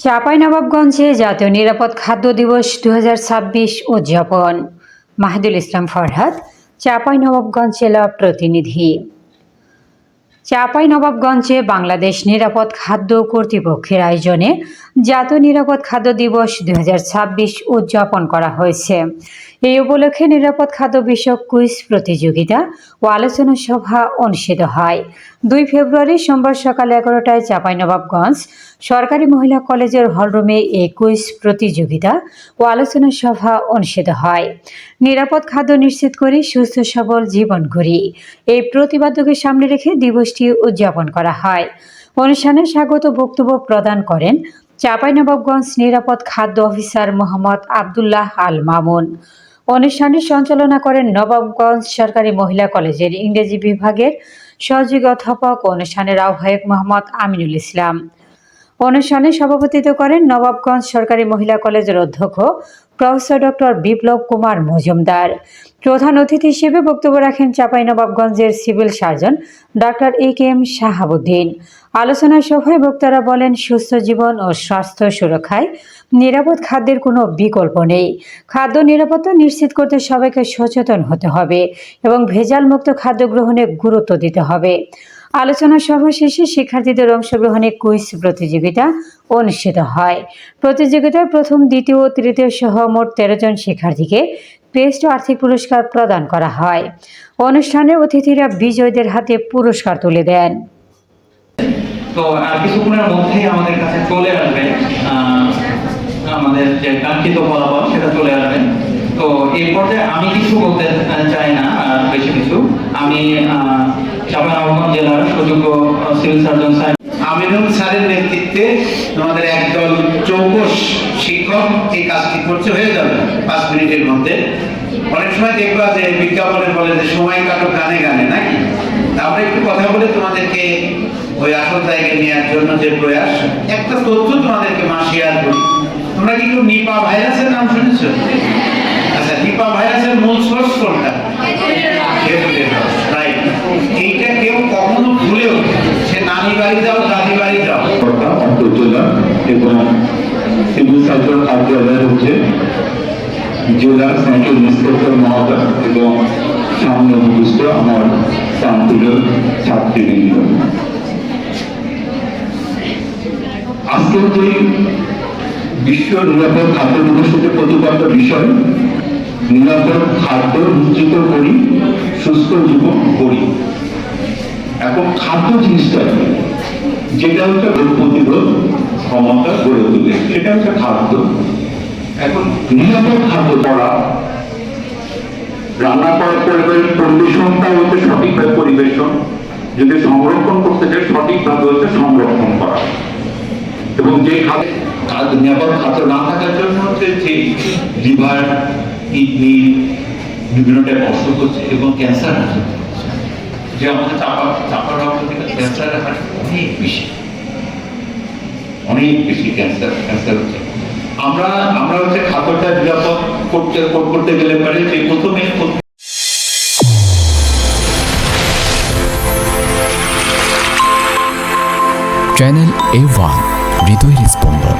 চাঁপাইনবাবগঞ্জে জাতীয় নিরাপদ খাদ্য দিবস 2026 উদযাপন। মাহিদুল ইসলাম ফরহাদ, চাঁপাইনবাবগঞ্জ জেলা প্রতিনিধি। চাঁপাইনবাবগঞ্জে বাংলাদেশ নিরাপদ খাদ্য কর্তৃপক্ষের আয়োজনে জাতীয় নিরাপদ খাদ্য দিবস 2026 উদযাপন করা হয়েছে। এই উপলক্ষে নিরাপদ খাদ্য বিষয়ক কুইজ প্রতিযোগিতা ও আলোচনা সভা অনুষ্ঠিত হয়। 2 ফেব্রুয়ারি সোমবার সকাল 11টায় চাঁপাইনবাবগঞ্জ সরকারি মহিলা কলেজের হলরুমে এই কুইজ প্রতিযোগিতা ও আলোচনা সভা অনুষ্ঠিত হয়। নিরাপদ খাদ্য নিশ্চিত করে সুস্থ সবল জীবন গড়ি, এই প্রতিপাদ্যকে সামনে রেখে দিবসটি উদযাপন করা হয়। অনুষ্ঠানে স্বাগত বক্তব্য প্রদান করেন চাঁপাইনবাবগঞ্জ নিরাপদ খাদ্য অফিসার মোহাম্মদ আবদুল্লাহ আল মামুন। অনুষ্ঠানে সঞ্চালনা করেন নবাবগঞ্জ সরকারি মহিলা কলেজের ইংরেজি বিভাগের সহযোগী অধ্যাপক ও অনুষ্ঠানের আহ্বায়ক মোহাম্মদ আমিনুল ইসলাম। অনুষ্ঠানে সভাপতিত্ব করেন নবাবগঞ্জ সরকারি মহিলা কলেজের অধ্যক্ষ প্রফেসর ডক্টর বিপ্লব কুমার মজুমদার। প্রধান অতিথি হিসেবে বক্তব্য রাখেন চাঁপাইনবাবগঞ্জের civil surgeon doctor A K M. Shahabuddin. আলোচনা সভায় বক্তারা বলেন, সুস্থ জীবন ও স্বাস্থ্য সুরক্ষায় নিরাপদ খাদ্যের কোনো বিকল্প নেই। খাদ্য নিরাপত্তা নিশ্চিত করতে সবাইকে সচেতন হতে হবে এবং ভেজাল মুক্ত খাদ্য গ্রহণে গুরুত্ব দিতে হবে। আলোচনা সভা শেষে শিক্ষার্থীদের অংশগ্রহণে কুইজ প্রতিযোগিতা অনুষ্ঠিত হয়। প্রতিযোগিতায় প্রথম, দ্বিতীয় ও তৃতীয় সহ মোট 13 জন শিক্ষার্থীকে ক্রেস্ট ও আর্থিক পুরস্কার প্রদান করা হয়। অনুষ্ঠানে অতিথিরা বিজয়ীদের হাতে পুরস্কার তুলে দেন। তো কিছুক্ষণের মধ্যেই আমাদের কাছে চলে আসবে আমাদের যে কাঙ্ক্ষিত ফলাফল, সেটা চলে আসবে। তো এই পর্যায়ে আমি কিছু বলতে চাই না, আর বেশি কিছু। আমি চাঁপাইনবাবগঞ্জ জেলার সুযোগ্য সিভিল সার্জন স্যার আমিনুল স্যারের নেতৃত্বে আমাদের একদল চৌকস শিক্ষক এই কাজটি করতে হয়ে যাবে 5 মিনিটের মধ্যে। অনেক সময় দেখবা যে বিজ্ঞাপনে বলে যে সময় কাটো গানে গানে, নাকি? আমরা একটু কথা বলে তোমাদেরকে ওই আসল জায়গায় নেওয়ার জন্য যে প্রয়াস, একটা তথ্য তোমাদেরকে শেয়ার করি। তোমরা কি কেউ নিপা ভাইরাসের নাম শুনেছো? আচ্ছা, নিপা ভাইরাসের মূল সোর্স কোনটা? রাইট। এইটা কেউ কখনো ভুলেও, সে নানি বাড়ি যাও, দাদি বাড়ি যাও, জেলা এবং সিভিল সার্জন কার্যালয় হচ্ছে জেলার সেন্ট্রাল ইন্সপেক্টর মহোদয় এবং সামনে উপস্থিত আমার প্রান্তীয় ছাত্রীবৃন্দ। আজকের যে বিশ্ব নিরাপদ খাদ্য দিবসের প্রতিপাদ্য বিষয়, নিরাপদ খাদ্য নিশ্চিত করি, সুস্থ জীবন করি। এখন খাদ্য জিনিসটা যেটা হচ্ছে রোগ প্রতিরোধ ক্ষমতা গড়ে তোলে, সেটা হচ্ছে খাদ্য। এখন নিরাপদ খাদ্য করা, রান্না করার পরিবেশনটা হচ্ছে সঠিকভাবে পরিবেশন, যদি সংরক্ষণ করতে চাই সঠিকভাবে হচ্ছে সংরক্ষণ করা। এবং যে খাদ্য নিরাপদ খাদ্য না থাকার জন্য হচ্ছে যে লিভার, কিডনি বিভিন্ন টাইপ অসুখ হচ্ছে এবং ক্যান্সার হচ্ছে, যে আমাদের চাপা রক্ত থেকে ক্যান্সারের হার অনেক বেশি ক্যান্সার হচ্ছে। আমরা হচ্ছে খাদ্যটা নিরাপদ করতে গেলে পারে যে প্রথমে চ্যানেল A1 হৃদয়ের স্পন্দন।